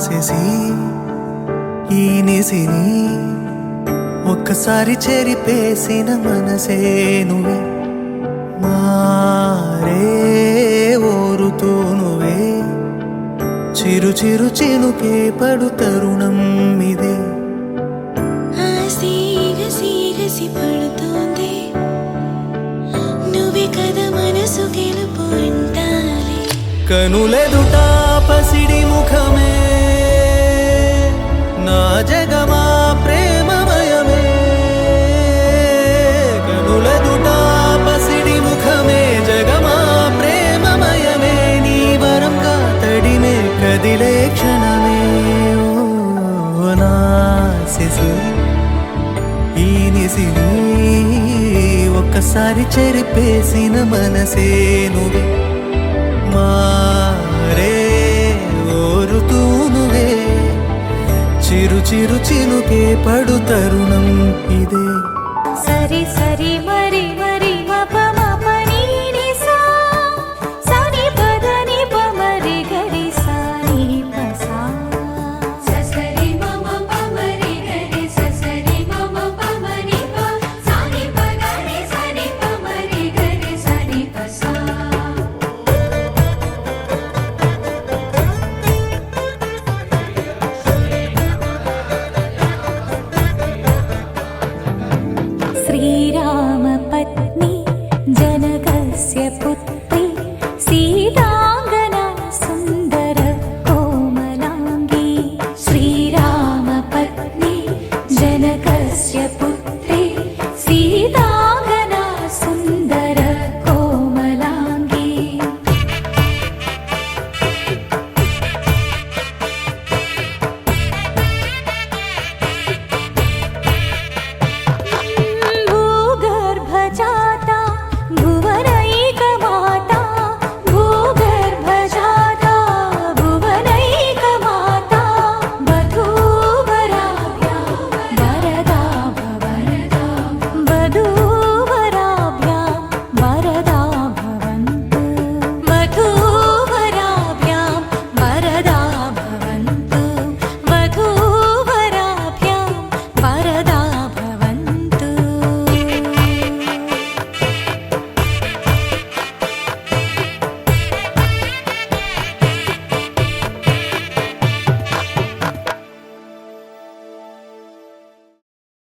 శశి ఈ నిసిని ఒక్కసారి చెరిపేసిన మనసే నువ్వే మారే ఓరుతూ నువ్వే చిరు చిరు చినుకే పడు తరుణం ఇదే ఆసిగసి పడుతోంది నువ్వే కదా మనసు గెలుపు అంటాలి కనులెదుట పసిడి ముఖమే నా జగమా ప్రేమమయమే కనులెదుట పసిడి ముఖమే జగమా ప్రేమమయమే నీ వరంగా తడిమే కదిలే క్షణమే ఓ నా శశి ఈ నిసిని ఒక్కసారి చెరిపేసిన మనసే నువ్వే మారే ఓరుతూ నువ్వే చిరు చిరు చినుకే పడు తరుణం ఇదే